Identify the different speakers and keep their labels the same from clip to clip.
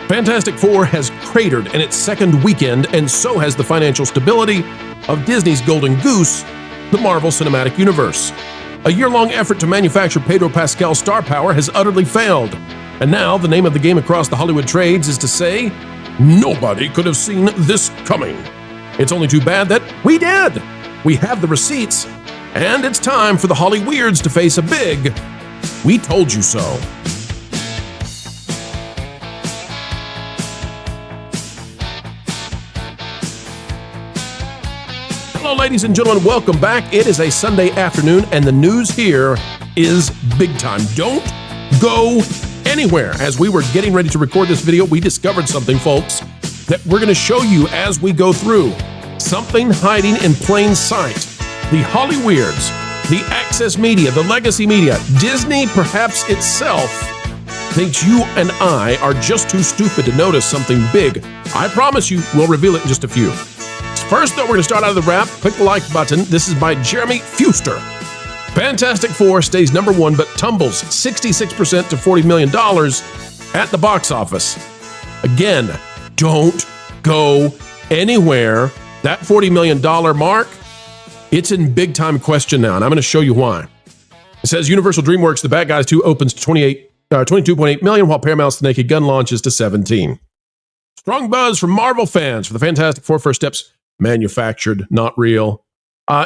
Speaker 1: Fantastic Four has cratered in its second weekend, and so has the financial stability of Disney's golden goose, the Marvel Cinematic Universe. A year-long effort to manufacture Pedro Pascal's star power has utterly failed. And now, the name of the game across the Hollywood trades is to say, nobody could have seen this coming. It's only too bad that we did. We have the receipts, and it's time for the Holly Weirds to face a big "we told you so." Hello, ladies and gentlemen. Welcome back. It is a Sunday afternoon, and the news here is big time. Don't go anywhere. As we were getting ready to record this video, we discovered something, folks, that we're going to show you as we go through. Something hiding in plain sight. The Holly Weirds, the Access Media, the Legacy Media, Disney perhaps itself thinks you and I are just too stupid to notice something big. I promise you, we'll reveal it in just a few. First, though, we're going to start out of the wrap. Click the like button. This is by Jeremy Fuster. Fantastic Four stays number one, but tumbles 66% to $40 million at the box office. Again, don't go anywhere. That $40 million mark, it's in big time question now, and I'm going to show you why. It says Universal DreamWorks' The Bad Guys 2 opens to 22.8 million, while Paramount's The Naked Gun launches to 17. Strong buzz from Marvel fans for the Fantastic Four First Steps. Manufactured, not real.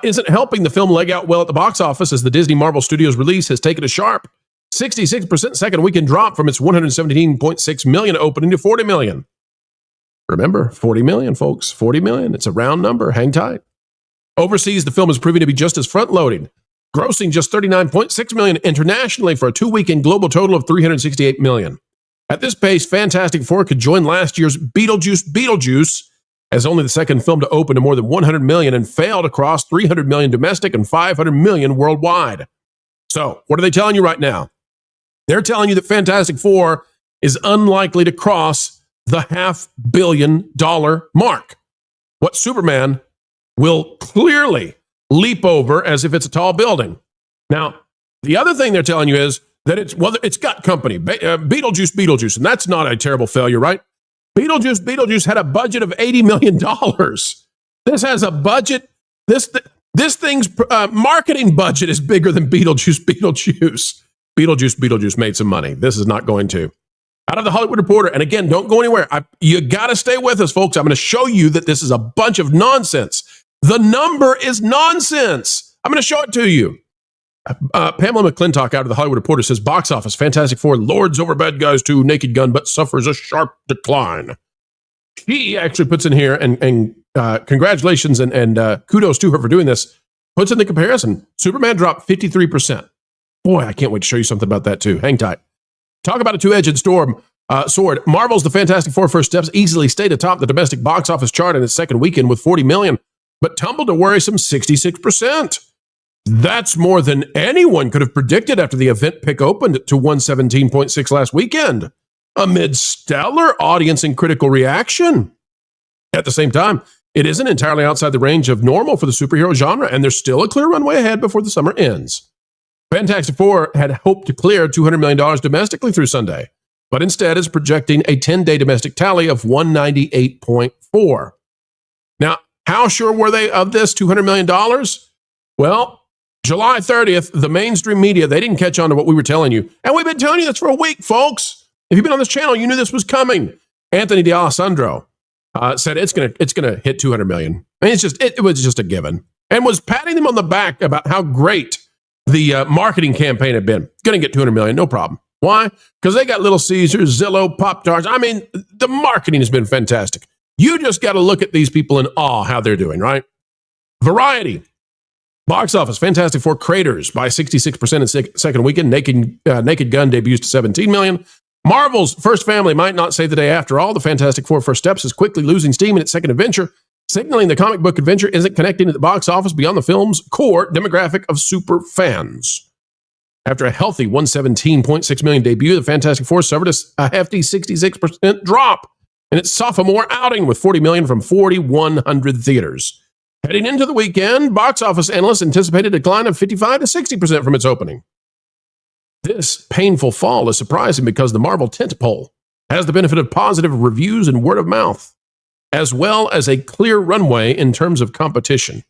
Speaker 1: Isn't helping the film leg out well at the box office, as the Disney Marvel Studios release has taken a sharp 66% second weekend drop from its $117.6 million opening to $40 million. Remember, 40 million, folks, 40 million. It's a round number. Hang tight. Overseas, the film is proving to be just as front-loading, grossing just $39.6 million internationally for a two-weekend global total of $368 million. At this pace, Fantastic Four could join last year's Beetlejuice as only the second film to open to more than $100 million and failed across $300 million domestic and $500 million worldwide. So, what are they telling you right now? They're telling you that Fantastic Four is unlikely to cross the $500 million mark. What Superman will clearly leap over as if it's a tall building. Now, the other thing they're telling you is that it's got company. Beetlejuice, and that's not a terrible failure, right? Beetlejuice had a budget of $80 million. This has a budget. This thing's marketing budget is bigger than Beetlejuice. Beetlejuice made some money. This is not going to. Out of the Hollywood Reporter, and again, don't go anywhere. You got to stay with us, folks. I'm going to show you that this is a bunch of nonsense. The number is nonsense. I'm going to show it to you. Pamela McClintock out of the Hollywood Reporter says, box office, Fantastic Four lords over Bad Guys 2, Naked Gun, but suffers a sharp decline. She actually puts in here, and congratulations and kudos to her for doing this, puts in the comparison. Superman dropped 53%. Boy, I can't wait to show you something about that too. Hang tight. Talk about a two-edged sword. Marvel's The Fantastic Four First Steps easily stayed atop the domestic box office chart in its second weekend with $40 million, but tumbled a worrisome 66%. That's more than anyone could have predicted after the event pick opened to 117.6 last weekend, amid stellar audience and critical reaction. At the same time, it isn't entirely outside the range of normal for the superhero genre, and there's still a clear runway ahead before the summer ends. Fantastic Four had hoped to clear $200 million domestically through Sunday, but instead is projecting a 10-day domestic tally of 198.4. Now, how sure were they of this $200 million? Well, July 30th, the mainstream media, they didn't catch on to what we were telling you. And we've been telling you this for a week, folks. If you've been on this channel, you knew this was coming. Anthony D'Alessandro said it's gonna hit $200 million. I mean, it was just a given. And was patting them on the back about how great the marketing campaign had been. Going to get $200 million, no problem. Why? Because they got Little Caesars, Zillow, Pop-Tarts. I mean, the marketing has been fantastic. You just got to look at these people in awe how they're doing, right? Variety. Box office, Fantastic Four craters by 66% in second weekend. Naked Gun debuts to $17 million. Marvel's First Family might not save the day after all. The Fantastic Four First Steps is quickly losing steam in its second adventure, signaling the comic book adventure isn't connecting to the box office beyond the film's core demographic of super fans. After a healthy $117.6 million debut, the Fantastic Four suffered a hefty 66% drop in its sophomore outing with $40 million from 4,100 theaters. Heading into the weekend, box office analysts anticipated a decline of 55 to 60% from its opening. This painful fall is surprising because the Marvel tentpole has the benefit of positive reviews and word of mouth, as well as a clear runway in terms of competition.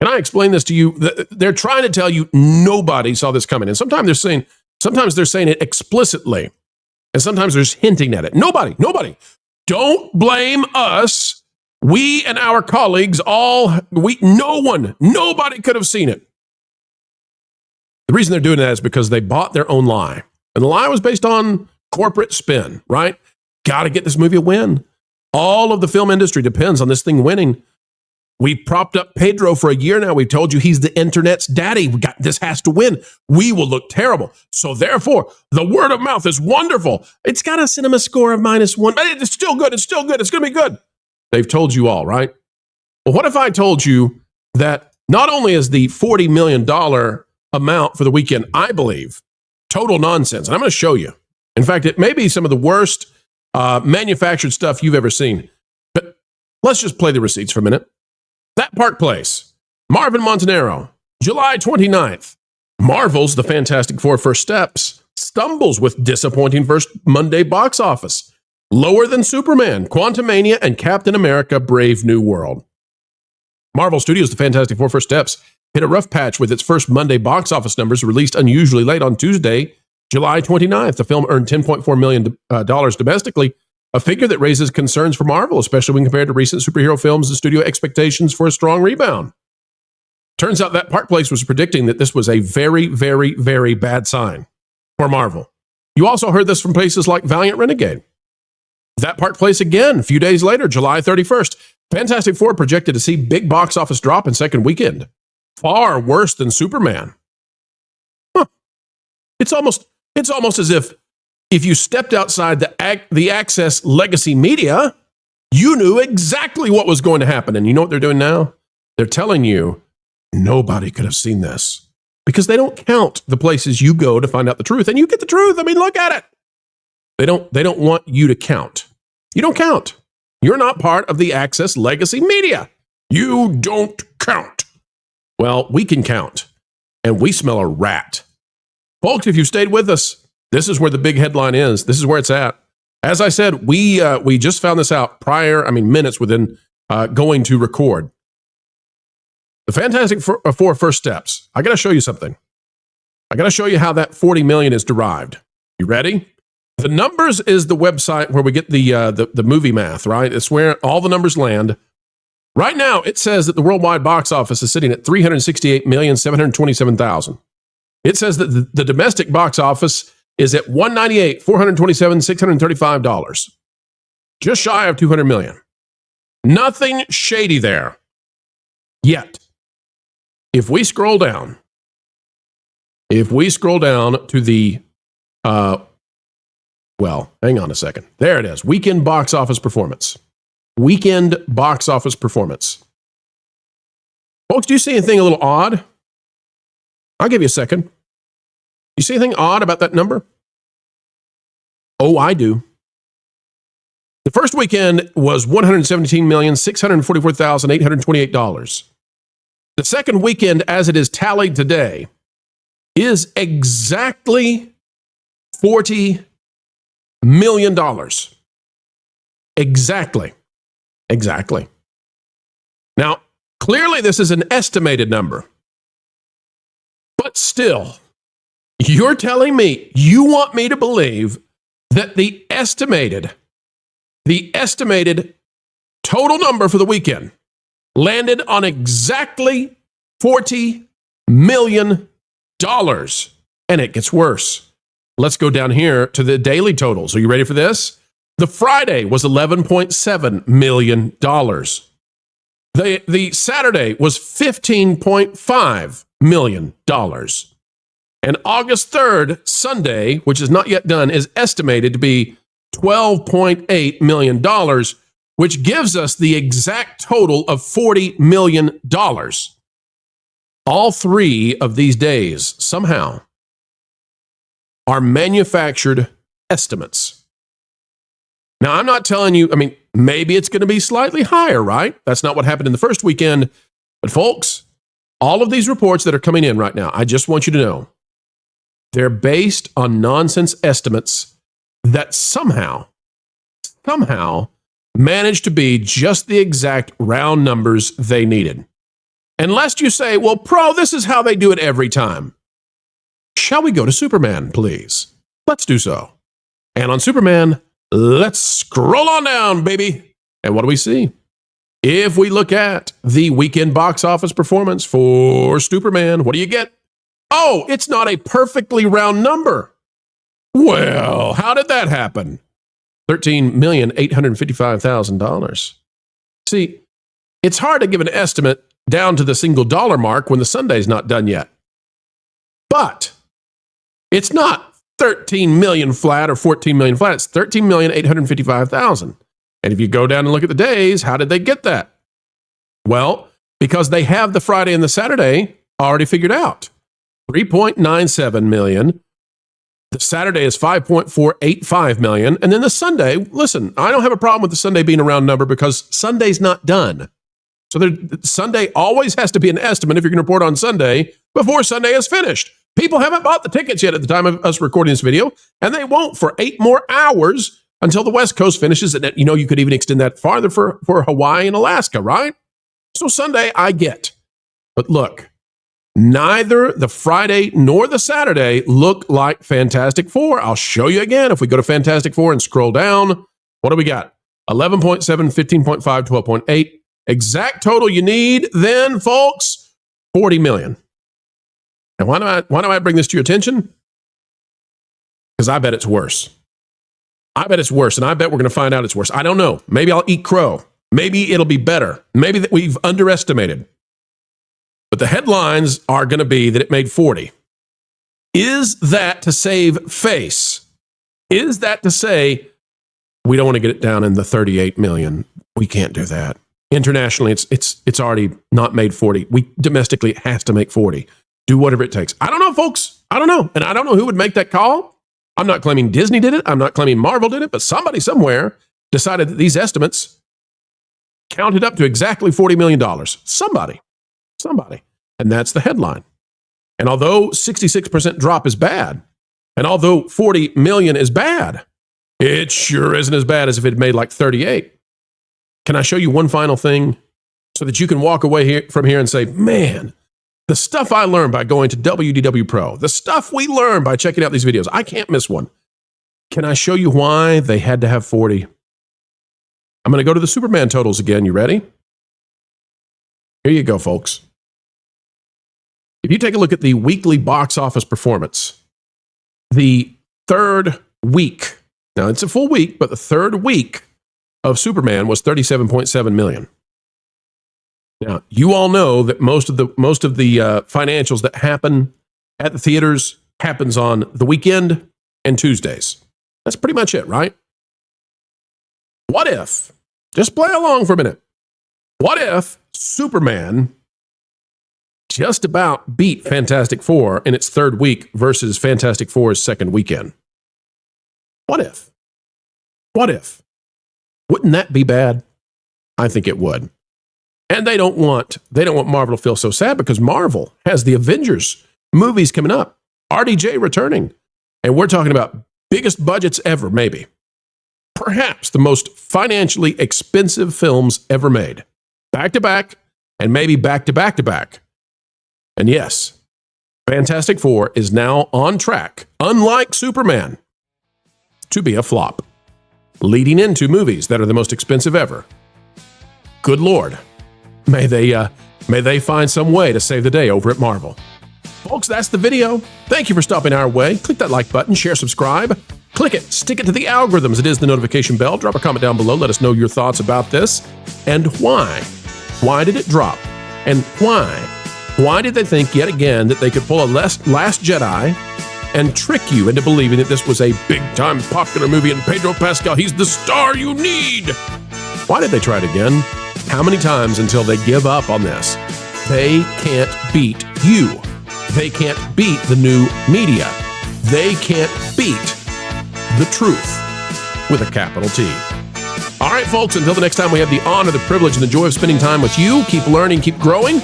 Speaker 1: Can I explain this to you? They're trying to tell you nobody saw this coming. And sometimes they're saying it explicitly, and sometimes they're just hinting at it. Nobody. Don't blame us. We and our colleagues nobody could have seen it. The reason they're doing that is because they bought their own lie. And the lie was based on corporate spin, right? Got to get this movie a win. All of the film industry depends on this thing winning. We propped up Pedro for a year now. We've told you he's the internet's daddy. This has to win. We will look terrible. So therefore, the word of mouth is wonderful. It's got a cinema score of -1, but it's still good. It's going to be good. They've told you all, right? Well, what if I told you that not only is the $40 million amount for the weekend, I believe, total nonsense. And I'm going to show you. In fact, it may be some of the worst manufactured stuff you've ever seen. But let's just play the receipts for a minute. That Park Place, Marvin Montanaro, July 29th. Marvel's The Fantastic Four First Steps stumbles with disappointing first Monday box office. Lower than Superman, Quantumania, and Captain America Brave New World. Marvel Studios' The Fantastic Four First Steps hit a rough patch with its first Monday box office numbers released unusually late on Tuesday, July 29th. The film earned $10.4 million domestically, a figure that raises concerns for Marvel, especially when compared to recent superhero films and studio expectations for a strong rebound. Turns out that Park Place was predicting that this was a very, very, very bad sign for Marvel. You also heard this from places like Valiant Renegade. That Park Place again, a few days later, July 31st. Fantastic Four projected to see big box office drop in second weekend. Far worse than Superman. Huh. It's almost as if you stepped outside the Access legacy media, you knew exactly what was going to happen. And you know what they're doing now? They're telling you nobody could have seen this because they don't count the places you go to find out the truth. And you get the truth. I mean, look at it. They don't want you to count. You don't count. You're not part of the Access legacy media. You don't count. Well, we can count, and we smell a rat. Folks, if you've stayed with us, this is where the big headline is. This is where it's at. As I said, we just found this out minutes within going to record. The Fantastic Four First Steps. I got to show you something. I got to show you how that $40 million is derived. You ready? The numbers is the website where we get the movie math, right? It's where all the numbers land. Right now, it says that the worldwide box office is sitting at $368,727,000. It says that the domestic box office is at $198,427,635. Just shy of $200 million. Nothing shady there. Yet, if we scroll down to the, hang on a second. There it is. Weekend box office performance. Weekend box office performance. Folks, do you see anything a little odd? I'll give you a second. You see anything odd about that number? Oh, I do. The first weekend was $117,644,828. The second weekend, as it is tallied today, is exactly $40 million. Exactly. Now, clearly this is an estimated number. But still, you're telling me you want me to believe that the estimated total number for the weekend landed on exactly $40 million. And it gets worse. Let's go down here to the daily totals. Are you ready for this? The Friday was $11.7 million. The Saturday was $15.5 million. And August 3rd, Sunday, which is not yet done, is estimated to be $12.8 million, which gives us the exact total of $40 million. All three of these days, somehow, are manufactured estimates. Now, I'm not telling you, maybe it's going to be slightly higher, right? That's not what happened in the first weekend. But folks, all of these reports that are coming in right now, I just want you to know, they're based on nonsense estimates that somehow managed to be just the exact round numbers they needed. And lest you say, well, Pro, this is how they do it every time. Shall we go to Superman, please? Let's do so. And on Superman, let's scroll on down, baby. And what do we see? If we look at the weekend box office performance for Superman, what do you get? Oh, it's not a perfectly round number. Well, how did that happen? $13,855,000. See, it's hard to give an estimate down to the single dollar mark when the Sunday's not done yet. But it's not 13 million flat or 14 million flat. It's 13,855,000. And if you go down and look at the days, how did they get that? Well, because they have the Friday and the Saturday already figured out. 3.97 million. The Saturday is 5.485 million. And then the Sunday, listen, I don't have a problem with the Sunday being a round number because Sunday's not done. So Sunday always has to be an estimate if you're going to report on Sunday before Sunday is finished. People haven't bought the tickets yet at the time of us recording this video, and they won't for 8 more hours until the West Coast finishes. And you could even extend that farther for Hawaii and Alaska, right? So Sunday, I get. But look, neither the Friday nor the Saturday look like Fantastic Four. I'll show you again. If we go to Fantastic Four and scroll down, what do we got? 11.7, 15.5, 12.8. Exact total you need then, folks, 40 million. And why do I bring this to your attention? Because I bet it's worse. I bet it's worse, and I bet we're going to find out it's worse. I don't know. Maybe I'll eat crow. Maybe it'll be better. Maybe that we've underestimated. But the headlines are going to be that it made 40. Is that to save face? Is that to say, we don't want to get it down in the 38 million? We can't do that. Internationally, it's already not made 40. Domestically, it has to make 40. Do whatever it takes. I don't know, folks. I don't know. And I don't know who would make that call. I'm not claiming Disney did it. I'm not claiming Marvel did it. But somebody somewhere decided that these estimates counted up to exactly $40 million. Somebody. And that's the headline. And although 66% drop is bad, and although 40 million is bad, it sure isn't as bad as if it made like 38. Can I show you one final thing so that you can walk away from here and say, man, the stuff I learned by going to WDW Pro, the stuff we learned by checking out these videos, I can't miss one. Can I show you why they had to have 40? I'm going to go to the Superman totals again. You ready? Here you go, folks. If you take a look at the weekly box office performance, the third week, now it's a full week, but the third week of Superman was 37.7 million. Now, you all know that most of the financials that happen at the theaters happens on the weekend and Tuesdays. That's pretty much it, right? What if, just play along for a minute, what if Superman just about beat Fantastic Four in its third week versus Fantastic Four's second weekend? What if? Wouldn't that be bad? I think it would. And they don't want Marvel to feel so sad because Marvel has the Avengers movies coming up, RDJ returning, and we're talking about biggest budgets ever, maybe. Perhaps the most financially expensive films ever made. Back to back, and maybe back to back to back. And yes, Fantastic Four is now on track, unlike Superman, to be a flop, leading into movies that are the most expensive ever. Good Lord. May they find some way to save the day over at Marvel. Folks, that's the video. Thank you for stopping our way. Click that like button, share, subscribe. Click it, stick it to the algorithms. It is the notification bell. Drop a comment down below. Let us know your thoughts about this and why. Why did it drop? And why? Why did they think yet again that they could pull a Last Jedi and trick you into believing that this was a big-time popular movie and Pedro Pascal, he's the star you need? Why did they try it again? How many times until they give up on this? They can't beat you. They can't beat the new media. They can't beat the truth with a capital T. All right, folks, until the next time we have the honor, the privilege, and the joy of spending time with you, keep learning, keep growing.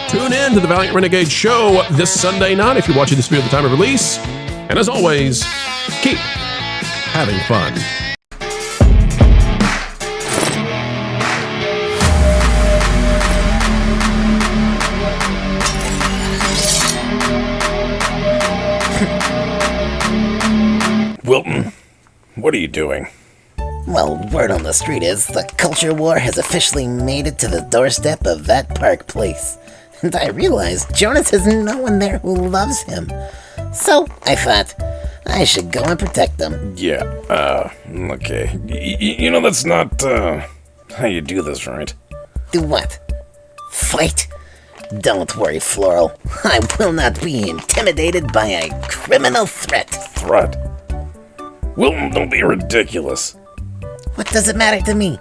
Speaker 1: Tune in to the Valiant Renegade Show this Sunday night if you're watching this video at the time of release. And as always, keep having fun.
Speaker 2: Wilton, what are you doing?
Speaker 3: Well, word on the street is the culture war has officially made it to the doorstep of that park place. And I realize Jonas has no one there who loves him. So I thought I should go and protect them.
Speaker 2: Yeah, okay. You know that's not, how you do this, right?
Speaker 3: Do what? Fight? Don't worry, Floral. I will not be intimidated by a criminal threat.
Speaker 2: Threat? Wilton, don't be ridiculous.
Speaker 3: What does it matter to me?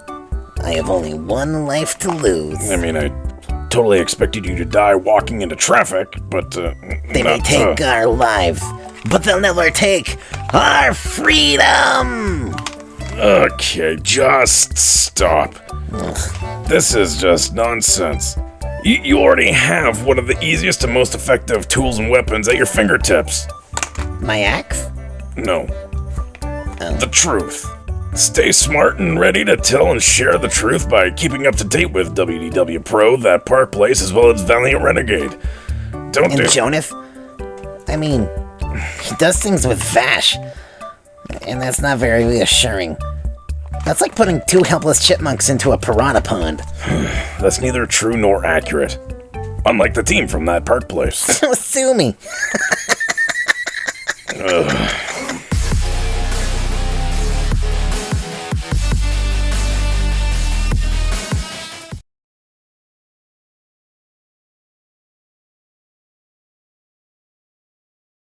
Speaker 3: I have only one life to lose.
Speaker 2: I mean, I totally expected you to die walking into traffic, but,
Speaker 3: They may take our lives, but they'll never take our freedom!
Speaker 2: Okay, just stop. This is just nonsense. You already have one of the easiest and most effective tools and weapons at your fingertips.
Speaker 3: My axe?
Speaker 2: No. The truth. Stay smart and ready to tell and share the truth by keeping up to date with WDW Pro, that park place, as well as Valiant Renegade.
Speaker 3: And Jonas? I mean, he does things with Vash, and that's not very reassuring. That's like putting two helpless chipmunks into a piranha pond.
Speaker 2: That's neither true nor accurate. Unlike the team from that park place.
Speaker 3: Sue me.
Speaker 2: Ugh.